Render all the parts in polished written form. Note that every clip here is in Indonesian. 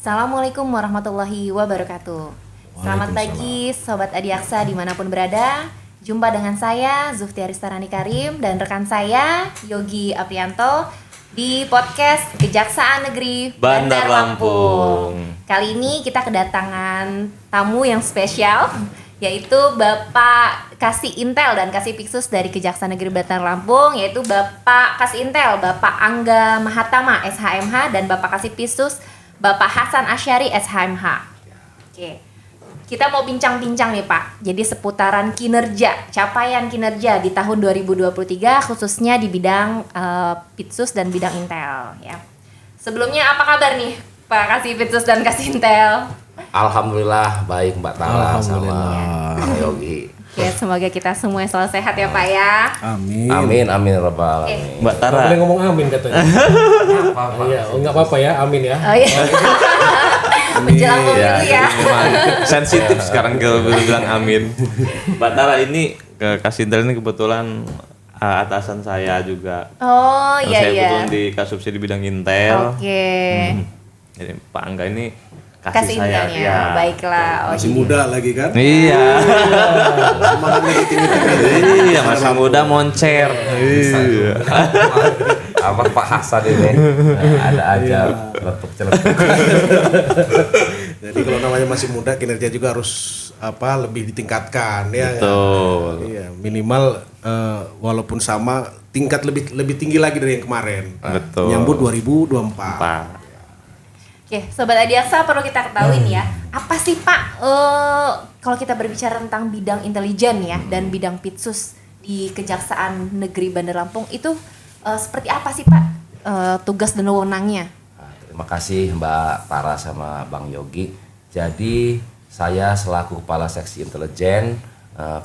Assalamualaikum warahmatullahi wabarakatuh. Selamat pagi Sobat Adiaksa dimanapun berada. Jumpa dengan saya Zufti Aristarani Karim dan rekan saya Yogi Aprianto di podcast Kejaksaan Negeri Bandar Lampung. Kali ini kita kedatangan tamu yang spesial, yaitu Bapak Kasih Intel dan Kasih Piksus dari Kejaksaan Negeri Bandar Lampung, yaitu Bapak Kasih Intel, Bapak Angga Mahatama SHMH, dan Bapak Kasih Piksus Bapak Hasan Asyari SHMH. Oke, kita mau bincang-bincang nih Pak. Jadi seputaran kinerja, capaian kinerja di tahun 2023 khususnya di bidang Pitsus dan bidang Intel ya. Sebelumnya apa kabar nih Pak Kasih Pitsus dan Kasih Intel? Alhamdulillah baik Mbak Tala sama Bang Yogi. Ya, semoga kita semua selalu sehat ya Pak ya. Amin. Amin rabbal alamin. Mbak Tara. Boleh ngomong amin katanya. Iya, enggak apa-apa ya, amin ya. Oh iya. Menjelang pemilu ya. Sensitif sekarang kalau bilang amin. Mbak Tara ini ke Kasih Intel ini kebetulan atasan saya juga. Oh iya Saya iya. kebetulan di Kasubsi di bidang Intel. Oke. Jadi Pak Angga ini Kasih saya. Intelnya. Ya. Baiklah. Masih muda lagi kan? Iya. Semangatnya tinggi-tinggi. Iya, masih muda moncer. Iya. Apa Pak Hasan ini? Ada aja letuk-celetuk. Jadi kalau namanya masih muda, kinerja juga harus lebih ditingkatkan ya. Betul. Iya, minimal walaupun sama tingkat lebih tinggi lagi dari yang kemarin. Betul. Nyambut 2024. Pak. Oke, Sobat Adiaksa perlu kita ketahui nih ya, apa sih Pak, kalau kita berbicara tentang bidang intelijen ya dan bidang Pitsus di Kejaksaan Negeri Bandar Lampung itu seperti apa sih Pak tugas dan wewenangnya? Terima kasih Mbak Tara sama Bang Yogi. Jadi saya selaku Kepala Seksi Intelijen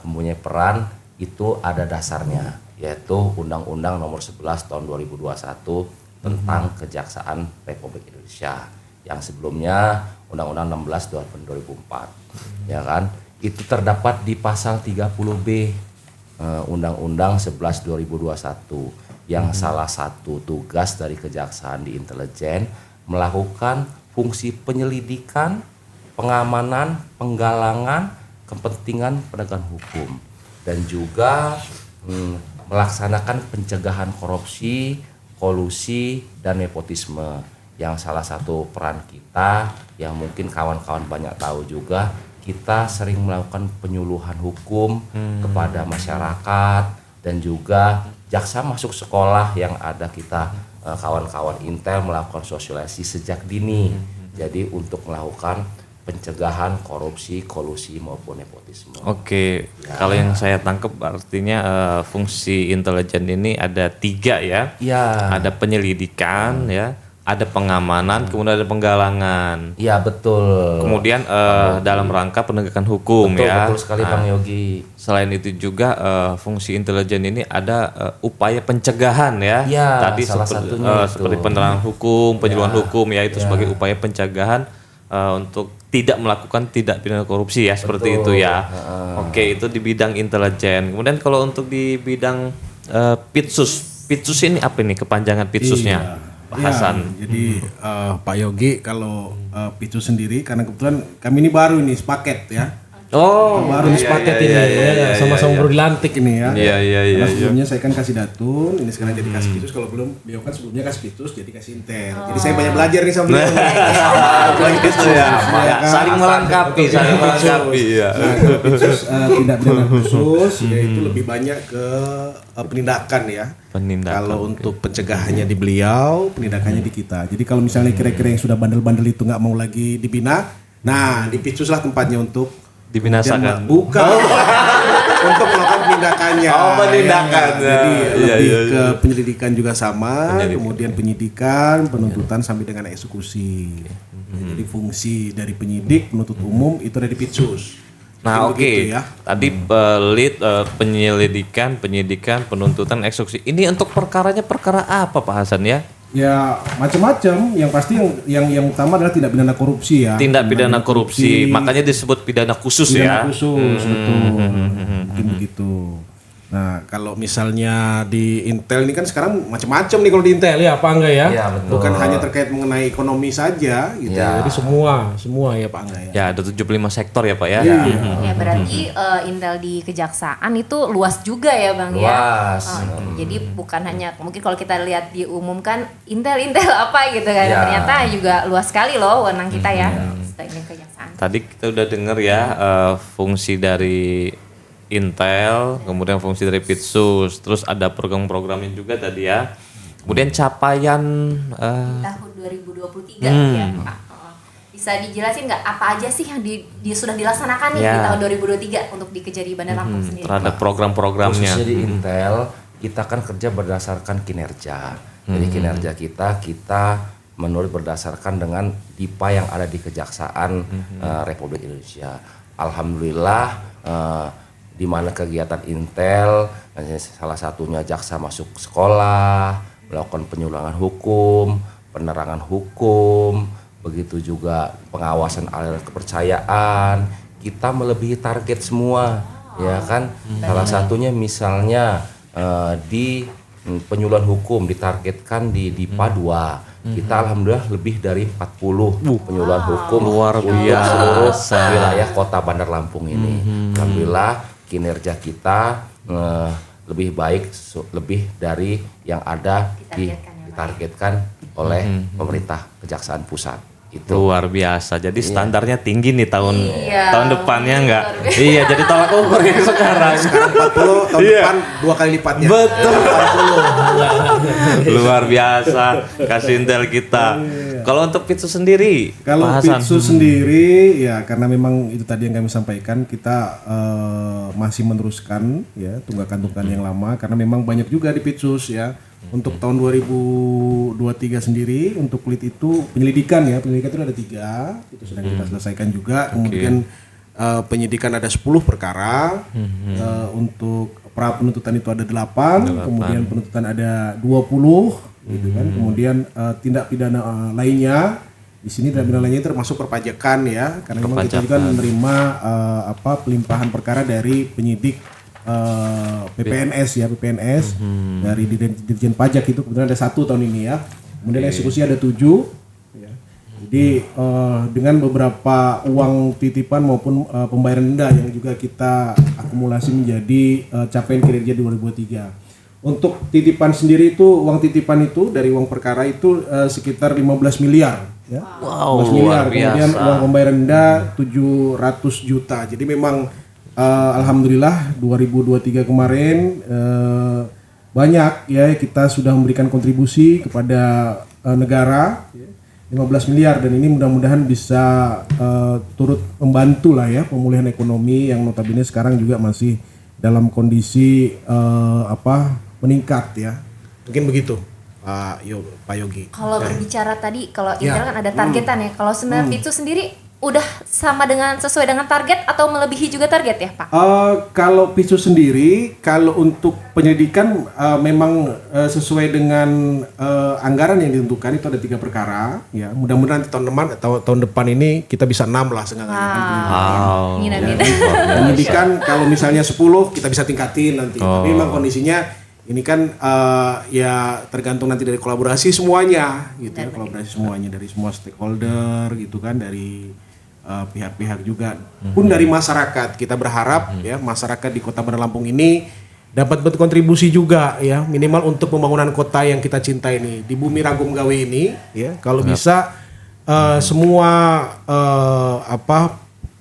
mempunyai peran itu ada dasarnya, yaitu Undang-Undang Nomor 11 Tahun 2021 tentang Kejaksaan Republik Indonesia. Yang sebelumnya Undang-Undang 16 tahun 2004, ya kan? Itu terdapat di pasal 30B Undang-Undang 11 2021 yang salah satu tugas dari kejaksaan di intelijen melakukan fungsi penyelidikan, pengamanan, penggalangan kepentingan penegakan hukum dan juga melaksanakan pencegahan korupsi, kolusi dan nepotisme. Yang salah satu peran kita yang mungkin kawan-kawan banyak tahu juga, kita sering melakukan penyuluhan hukum kepada masyarakat dan juga jaksa masuk sekolah yang ada kita kawan-kawan Intel melakukan sosialisasi sejak dini. Jadi untuk melakukan pencegahan korupsi, kolusi maupun nepotisme. Oke, kalau yang saya tangkap artinya fungsi intelijen ini ada 3 ya. Iya. Ada penyelidikan ya. Ada pengamanan, kemudian ada penggalangan. Iya betul. Kemudian dalam rangka penegakan hukum betul, ya. Betul sekali Bang Yogi. Selain itu juga fungsi intelijen ini ada upaya pencegahan ya. Ya, Tadi salah satunya itu. seperti penerangan hukum, penyuluhan hukum ya itu sebagai upaya pencegahan untuk tidak melakukan tindak pidana korupsi ya, seperti itu ya. Oke, itu di bidang intelijen. Kemudian kalau untuk di bidang Pitsus ini apa nih kepanjangan Pitsusnya? Pak Hasan. Jadi Pak Yogi kalau Pitsus sendiri karena kebetulan kami ini baru ini sepaket ya. Oh, Baru sepaket ini ya, sama-sama baru dilantik ini ya. Iya. Karena sebelumnya saya kan kasih Datun, ini sekarang jadi kasih Pitsus. Kalau belum, beliau kan sebelumnya kasih Pitsus, jadi kasih Intel. Jadi saya banyak belajar nih sama beliau. Saling melengkapi, ya. Nah, kalau Pitsus tindak pidana khusus, yaitu lebih banyak ke penindakan ya. Kalau untuk pencegahannya di beliau, penindakannya di kita. Jadi kalau misalnya kira-kira yang sudah bandel-bandel itu nggak mau lagi dibina, nah di Pitsus lah tempatnya untuk dibinasakan. Bukan. Untuk melakukan penindakannya. Oh, penindakan. Ya. Jadi lebih Iya. ke penyelidikan juga sama, kemudian penyidikan, penuntutan sampai dengan eksekusi. Jadi fungsi dari penyidik, penuntut umum itu ada di Pitsus. Nah, oke. Ya. Tadi lead penyelidikan, penyidikan, penuntutan, eksekusi. Ini untuk perkaranya perkara apa Pak Hasan ya? Ya macam-macam. Yang pasti yang utama adalah tindak pidana korupsi ya. Tindak pidana korupsi. Makanya disebut pidana khusus pidana ya. khusus, betul. Mungkin begitu. Nah, kalau misalnya di Intel ini kan sekarang macam-macam nih kalau di Intel ya Pak Angga ya. Iya, betul. Bukan hanya terkait mengenai ekonomi saja gitu. Ya. Jadi semua ya Pak Angga ya. Ya, ada 75 sektor ya Pak ya. Ya berarti Intel di kejaksaan itu luas juga ya Bang ya. Luas. Jadi bukan hanya mungkin kalau kita lihat diumumkan Intel apa gitu kan. Ya. Ternyata juga luas sekali loh wewenang kita ya. Sebagai kejaksaan. Tadi kita udah dengar ya fungsi dari Intel, kemudian fungsi dari Pitsus, terus ada program-programnya juga tadi ya. Kemudian capaian Tahun 2023 ya Pak. Bisa dijelasin nggak apa aja sih yang sudah dilaksanakan nih di tahun 2023 untuk di Kejari Bandar Lampung sendiri? terhadap program-programnya. Khususnya di Intel, kita kan kerja berdasarkan kinerja. Jadi kinerja kita menurut berdasarkan dengan DIPA yang ada di Kejaksaan Republik Indonesia. Alhamdulillah di mana kegiatan Intel, salah satunya jaksa masuk sekolah, melakukan penyuluhan hukum, penerangan hukum, begitu juga pengawasan aliran kepercayaan, kita melebihi target semua, ya kan? Salah satunya misalnya di penyuluhan hukum ditargetkan di DIPA 2. Kita alhamdulillah lebih dari 40 penyuluhan hukum luar untuk biasa. seluruh wilayah Kota Bandar Lampung ini. Alhamdulillah kinerja kita lebih baik, lebih dari yang ada ditargetkan oleh pemerintah Kejaksaan Pusat. Itu Luar biasa. Jadi standarnya tinggi nih tahun Iya. depannya enggak? Iya, jadi tolak ukur yang sekarang. Sekarang 40 tahun depan 2 kali lipatnya. Betul. Luar biasa kasih Intel kita. Kalau untuk Pitsus sendiri, Kalau Pak Hasan. Pitsus sendiri ya karena memang itu tadi yang kami sampaikan, kita masih meneruskan ya tunggakan-tunggakan yang lama karena memang banyak juga di Pitsus ya. Untuk tahun 2023 sendiri untuk kulit itu penyelidikan itu ada 3 itu sedang kita selesaikan juga. Kemudian penyidikan ada 10 perkara, untuk pra penuntutan itu ada 8. Kemudian penuntutan ada 20 gitu kan. Kemudian tindak pidana lainnya di sini tindak pidana lainnya termasuk perpajakan ya, karena memang kita juga menerima pelimpahan perkara dari penyidik PPNS dari Dirjen Pajak itu kebetulan ada 1 tahun ini ya. Kemudian eksekusi ada 7 ya. Jadi dengan beberapa uang titipan maupun pembayaran denda yang juga kita akumulasi menjadi capaian kinerja 2023. Untuk titipan sendiri itu, uang titipan itu dari uang perkara itu sekitar 15 miliar ya. Wow, 15 miliar. luar Kemudian biasa. uang pembayaran denda 700 juta. Jadi memang alhamdulillah 2023 kemarin banyak ya kita sudah memberikan kontribusi kepada negara 15 miliar dan ini mudah-mudahan bisa turut membantu lah ya pemulihan ekonomi yang notabene sekarang juga masih dalam kondisi meningkat ya. Mungkin begitu Pak Yogi. Kalau berbicara tadi, kalau Intel kan ada targetan ya. Kalau sebenarnya Pitsus sendiri udah sama dengan sesuai dengan target atau melebihi juga target ya Pak? Kalau Pitsus sendiri, kalau untuk penyelidikan memang sesuai dengan anggaran yang ditentukan itu ada 3 perkara. Ya, mudah-mudahan tahun depan ini kita bisa 6 lah seenggaknya. Wow. Amin. Penyidikan kalau misalnya 10 kita bisa tingkatin nanti. Tapi memang kondisinya ini kan ya tergantung nanti dari kolaborasi semuanya gitu ya, kolaborasi semuanya dari semua stakeholder gitu kan, dari pihak-pihak juga pun dari masyarakat. Kita berharap ya masyarakat di Kota Bandar Lampung ini dapat berkontribusi juga ya, minimal untuk pembangunan kota yang kita cintai ini di bumi Ragum Gawe ini ya. Kalau bisa semua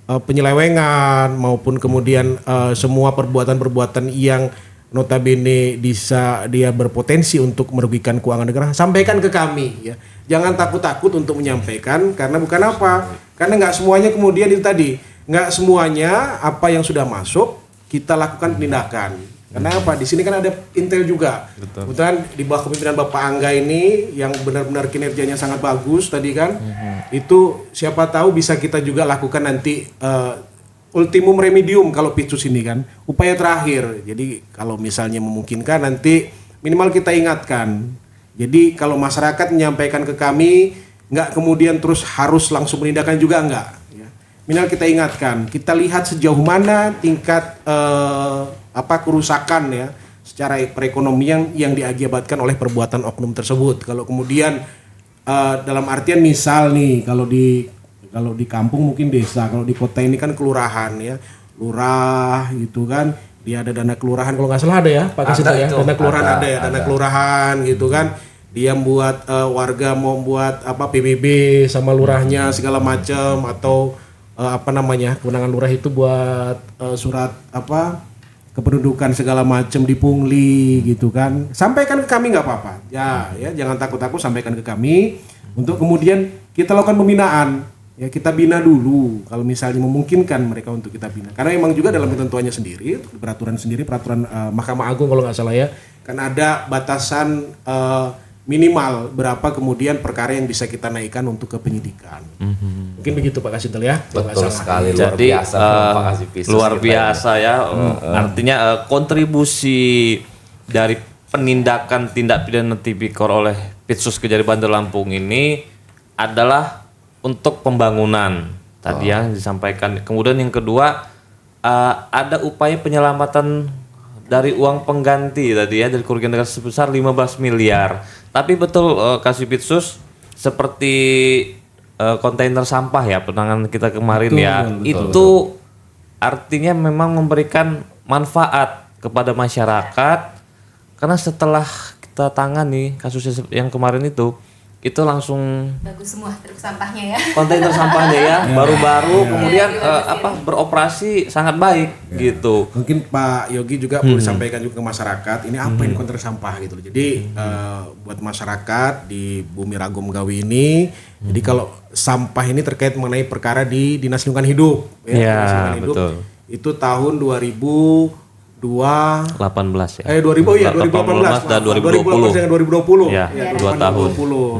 penyelewengan maupun kemudian semua perbuatan-perbuatan yang notabene bisa dia berpotensi untuk merugikan keuangan negara, sampaikan ke kami ya. Jangan takut-takut untuk menyampaikan, karena bukan apa? Karena nggak semuanya kemudian itu tadi, nggak semuanya apa yang sudah masuk kita lakukan penindakan. Karena apa? Di sini kan ada Intel juga. Kebetulan di bawah kepemimpinan Bapak Angga ini yang benar-benar kinerjanya sangat bagus tadi kan. Itu siapa tahu bisa kita juga lakukan nanti ultimum remedium kalau Pitsus ini kan, upaya terakhir. Jadi kalau misalnya memungkinkan nanti minimal kita ingatkan. Jadi kalau masyarakat menyampaikan ke kami, nggak kemudian terus harus langsung penindakan juga nggak. Ya. Minimal kita ingatkan, kita lihat sejauh mana tingkat kerusakan ya secara perekonomian yang diakibatkan oleh perbuatan oknum tersebut. Kalau kemudian dalam artian misal nih kalau di kampung mungkin desa, kalau di kota ini kan kelurahan ya, lurah gitu kan, dia ada dana kelurahan kalau nggak salah ada ya Pak Kasih ya, dana kelurahan ada ya, dana kelurahan gitu kan, dia buat warga mau buat PBB sama lurahnya segala macam, atau kewenangan lurah itu buat surat kependudukan segala macam dipungli gitu kan, sampaikan ke kami nggak apa-apa ya jangan takut-takut, sampaikan ke kami untuk kemudian kita lakukan pembinaan ya, kita bina dulu kalau misalnya memungkinkan mereka untuk kita bina, karena memang juga dalam ketentuannya sendiri, peraturan Mahkamah Agung kalau nggak salah ya, kan ada batasan minimal berapa kemudian perkara yang bisa kita naikkan untuk ke penyidikan. Mungkin begitu Pak Kasintel ya. Betul sekali. Jadi luar biasa ya. Artinya kontribusi dari penindakan tindak pidana tipikor oleh Pitsus Kejari Bandar Lampung ini adalah untuk pembangunan tadi yang disampaikan. Kemudian yang kedua ada upaya penyelamatan dari uang pengganti tadi ya, dari kerugian negara sebesar 15 miliar. Tapi betul Kasipitsus, seperti kontainer sampah ya penanganan kita kemarin betul. Itu artinya memang memberikan manfaat kepada masyarakat, karena setelah kita tangani kasus yang kemarin itu langsung bagus semua truk sampahnya ya. Kontainer sampahnya ya, baru-baru kemudian beroperasi sangat baik gitu. Mungkin Pak Yogi juga perlu disampaikan juga ke masyarakat, ini apa ini kontainer sampah gitu loh. Jadi buat masyarakat di Bumi Ragum Gawi ini, jadi kalau sampah ini terkait mengenai perkara di Dinas Lingkungan Hidup ya, Dinas Lingkungan Hidup, betul. Itu tahun 2018 ya. 2018 dan 2020. Dengan 2020. Ya, 2 tahun.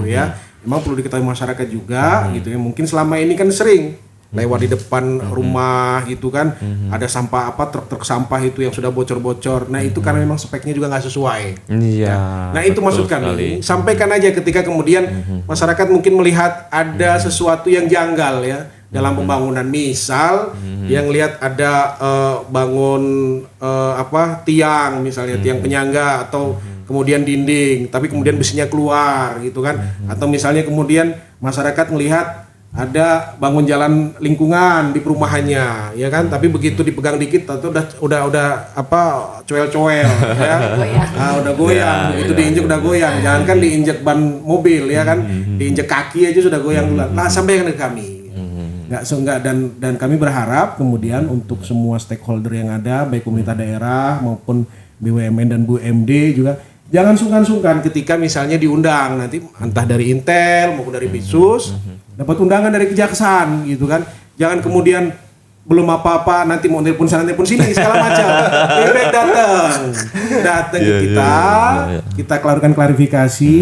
Ya. Memang perlu diketahui masyarakat juga gitu ya. Mungkin selama ini kan sering lewat di depan rumah gitu kan, ada sampah truk-truk sampah itu yang sudah bocor-bocor. Nah, itu karena memang speknya juga nggak sesuai. Iya. Nah, itu maksud kami. Sampaikan aja ketika kemudian masyarakat mungkin melihat ada sesuatu yang janggal ya dalam pembangunan, misal yang lihat ada bangun tiang misalnya, tiang penyangga atau kemudian dinding tapi kemudian besinya keluar gitu kan, atau misalnya kemudian masyarakat melihat ada bangun jalan lingkungan di perumahannya ya kan, tapi begitu dipegang dikit atau udah coel-coel ya. Udah goyang, begitu diinjek udah goyang, jangan kan diinjek ban mobil ya kan, diinjek kaki aja sudah goyang dulu. Nah, sampaikan ke kami. Dan kami berharap kemudian untuk semua stakeholder yang ada, baik pemerintah daerah maupun BUMN dan BUMD juga jangan sungkan-sungkan ketika misalnya diundang nanti entah dari Intel maupun dari Pitsus, dapat undangan dari kejaksaan gitu kan. Jangan kemudian belum apa-apa nanti mau telepon sana telepon sini segala macam. Lebih baik datang ke kita, kita klarifikasi.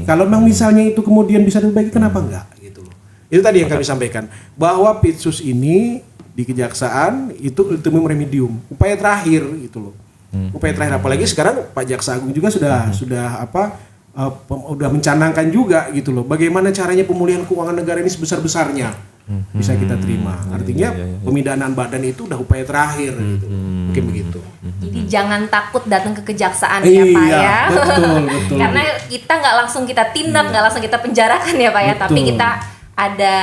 Kalau memang misalnya itu kemudian bisa diperbaiki, kenapa enggak gitu loh. Itu tadi yang kami sampaikan, bahwa Pitsus ini di kejaksaan itu ultimum remedium, upaya terakhir gitu loh. Upaya terakhir, apalagi sekarang Pak Jaksa Agung juga sudah mencanangkan juga gitu loh, bagaimana caranya pemulihan keuangan negara ini sebesar-besarnya bisa kita terima. Artinya pemidanaan badan itu udah upaya terakhir gitu. Mungkin begitu. Jadi jangan takut datang ke kejaksaan ya Pak ya. Betul. Karena kita nggak langsung kita tindak, nggak langsung kita penjarakan ya Pak ya, tapi kita ada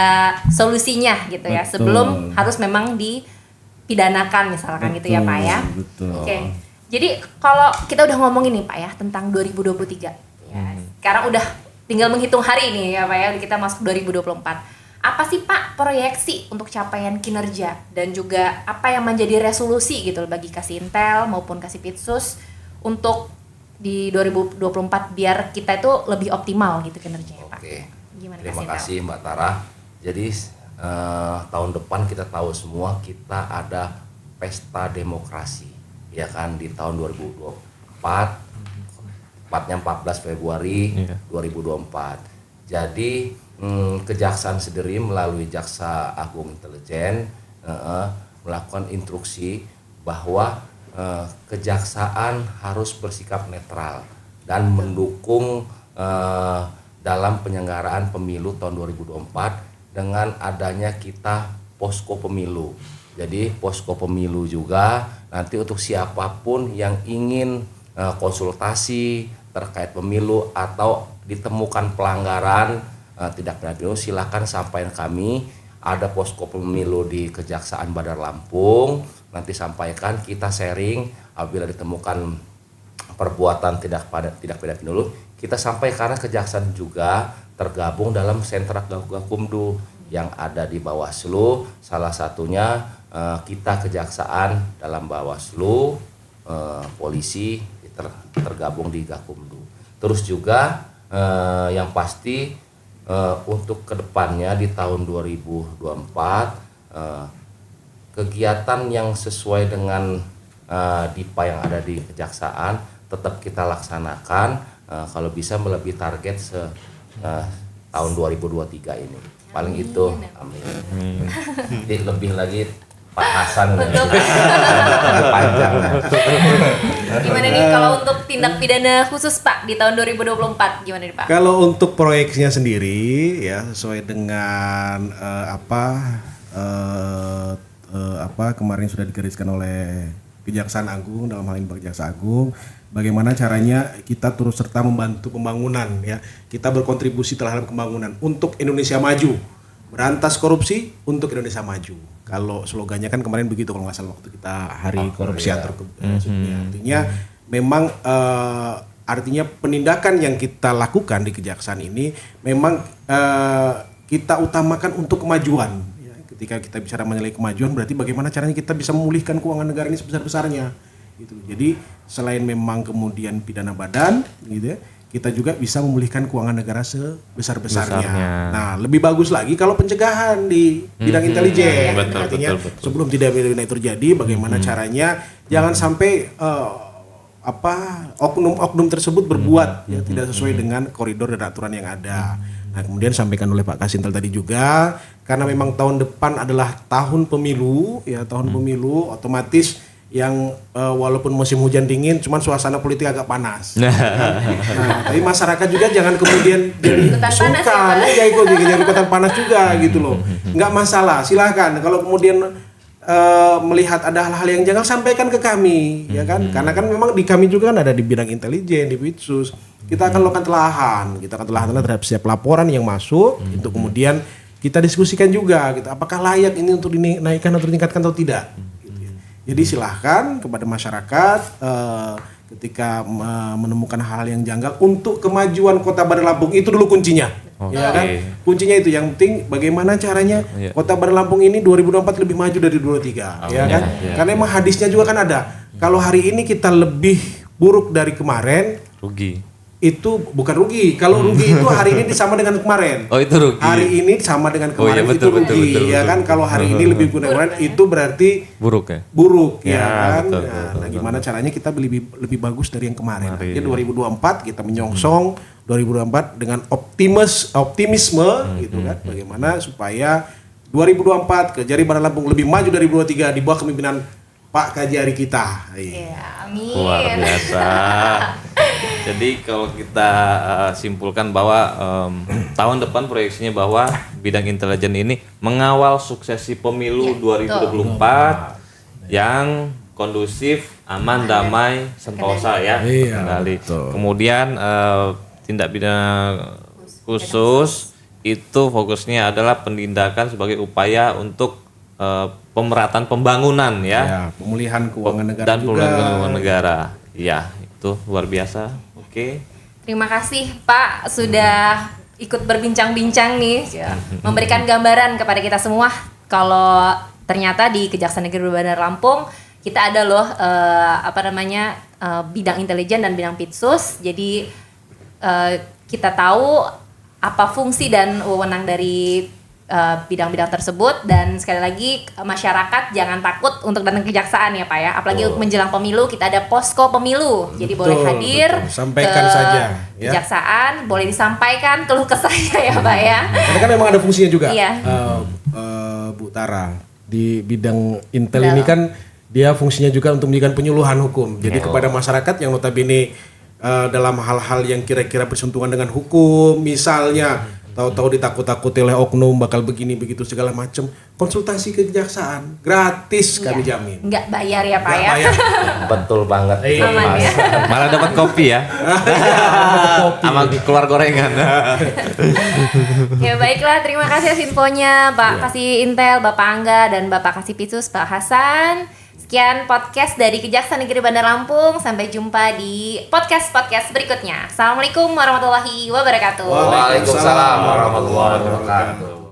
solusinya gitu ya. Sebelum harus memang dipidanakan misalkan gitu ya Pak ya. Oke. Jadi kalau kita udah ngomongin nih Pak ya tentang 2023 ya, sekarang udah tinggal menghitung hari nih ya Pak ya, kita masuk 2024. Apa sih Pak proyeksi untuk capaian kinerja dan juga apa yang menjadi resolusi gitu bagi Kasintel maupun Kasipitsus untuk di 2024 biar kita itu lebih optimal gitu kinerjanya Pak? Oke. Gimana Terima Kasintel? kasih Mbak Tara. Jadi tahun depan kita tahu semua kita ada pesta demokrasi ya kan, di tahun 2024, tepatnya 14 Februari 2024. Jadi Kejaksaan sendiri melalui Jaksa Agung Intelijen melakukan instruksi bahwa kejaksaan harus bersikap netral dan mendukung dalam penyelenggaraan pemilu tahun 2024 dengan adanya kita posko pemilu. Jadi posko pemilu juga nanti untuk siapapun yang ingin konsultasi terkait pemilu atau ditemukan pelanggaran tidak pidana pemilu, silakan sampaikan kami. Ada posko pemilu di Kejaksaan Bandar Lampung, nanti sampaikan, kita sharing apabila ditemukan perbuatan tidak pidana pemilu, kita sampai, karena Kejaksaan juga tergabung dalam sentra Gakumdu yang ada di Bawaslu. Salah satunya kita Kejaksaan dalam Bawaslu, polisi tergabung di Gakumdu. Terus juga yang pasti untuk kedepannya di tahun 2024 kegiatan yang sesuai dengan DIPA yang ada di Kejaksaan tetap kita laksanakan, kalau bisa melebihi target tahun 2023 ini. Paling itu, amin. Jadi lebih lagi Pak Hasan lebih panjang. Gimana nih kalau untuk tindak pidana khusus Pak di tahun 2024 gimana nih Pak? Kalau untuk proyeknya sendiri ya sesuai dengan apa kemarin sudah digariskan oleh Kejaksaan Agung, dalam hal ini Pak Jaksa Agung, bagaimana caranya kita turut serta membantu pembangunan ya. Kita berkontribusi terhadap pembangunan untuk Indonesia maju. Berantas korupsi untuk Indonesia maju. Kalau slogannya kan kemarin begitu kalau nggak salah waktu kita hari korupsi antar artinya memang artinya penindakan yang kita lakukan di Kejaksaan ini memang kita utamakan untuk kemajuan. Ya, ketika kita bicara menilai kemajuan berarti bagaimana caranya kita bisa memulihkan keuangan negara ini sebesar-besarnya. Gitu. Jadi selain memang kemudian pidana badan, gitu ya, kita juga bisa memulihkan keuangan negara sebesar-besarnya. Nah, lebih bagus lagi kalau pencegahan di bidang intelijen. Artinya betul. Sebelum tidak pidana itu terjadi, bagaimana caranya jangan sampai oknum-oknum tersebut berbuat ya tidak sesuai dengan koridor dan aturan yang ada. Nah, kemudian sampaikan oleh Pak Kasintel tadi juga, karena memang tahun depan adalah tahun pemilu, ya tahun pemilu, otomatis yang walaupun musim hujan dingin, cuman suasana politik agak panas. Nah, tapi masyarakat juga jangan kemudian sungkan, ya ikut jadi ikutan panas juga gitu loh. Nggak masalah, silahkan. Kalau kemudian melihat ada hal-hal yang jangan sampaikan ke kami, ya kan? Karena kan memang di kami juga kan ada di bidang intelijen, di Pitsus. Kita akan lakukan telahan terhadap setiap laporan yang masuk, itu kemudian kita diskusikan juga, gitu. Apakah layak ini untuk dinaikkan atau ditingkatkan atau tidak? Jadi silahkan kepada masyarakat ketika menemukan hal yang janggal untuk kemajuan Kota Bandar Lampung itu dulu kuncinya, ya kan? Kuncinya itu yang penting bagaimana caranya Kota Bandar Lampung ini 2024 lebih maju dari 2023, ya kan? Karena emang hadisnya juga kan ada. Kalau hari ini kita lebih buruk dari kemarin, rugi. Itu bukan rugi. Kalau rugi itu hari ini sama dengan kemarin. Oh, itu rugi. Hari ini sama dengan kemarin itu rugi, ya kan? Kalau hari ini lebih buruk dari kemarin itu berarti buruk ya. Buruk ya kan. Nah, gimana caranya kita lebih bagus dari yang kemarin. Jadi 2024 kita menyongsong 2024 dengan optimisme gitu kan. Bagaimana supaya 2024 Kejari Bandar Lampung lebih maju dari 2023 di bawah kepemimpinan Pak Kajari kita. Iya, amin. Luar biasa. Jadi kalau kita simpulkan bahwa tahun depan proyeksinya bahwa bidang intelijen ini mengawal suksesi pemilu 2024 yang kondusif, aman, damai, sentosa ya, terkendali. Kemudian tindak pidana khusus itu fokusnya adalah penindakan sebagai upaya untuk pemerataan pembangunan ya, pemulihan keuangan negara dan pemulihan keuangan negara. Ya, itu luar biasa. Oke. Terima kasih Pak sudah ikut berbincang-bincang nih, memberikan gambaran kepada kita semua kalau ternyata di Kejaksaan Negeri Bandar Lampung kita ada loh bidang intelijen dan bidang Pitsus. Jadi kita tahu apa fungsi dan wewenang dari bidang-bidang tersebut, dan sekali lagi masyarakat jangan takut untuk datang ke kejaksaan ya Pak ya, apalagi menjelang pemilu kita ada posko pemilu, jadi boleh hadir sampaikan ke saja ya. Kejaksaan, boleh disampaikan keluh kesahnya ya Pak ya. Karena kan memang ada fungsinya juga. Iya. Bu Tara di bidang intel ini kan dia fungsinya juga untuk memberikan penyuluhan hukum. Jadi kepada masyarakat yang notabene dalam hal-hal yang kira-kira bersentuhan dengan hukum, misalnya tahu-tahu ditakut-takuti oleh oknum bakal begini begitu segala macam. Konsultasi ke kejaksaan gratis kami jamin. Nggak bayar ya Pak Nggak ya? bayar. Betul banget. Aman ya. Malah dapat kopi ya. Sama keluar gorengan. Ya baiklah, terima kasih atas infonya Pak Kasih Intel, Bapak Angga dan Bapak Kasih Pitsus, Pak Hasan. Sekian podcast dari Kejaksaan Negeri Bandar Lampung. Sampai jumpa di podcast-podcast berikutnya. Assalamualaikum warahmatullahi wabarakatuh. Waalaikumsalam warahmatullahi wabarakatuh.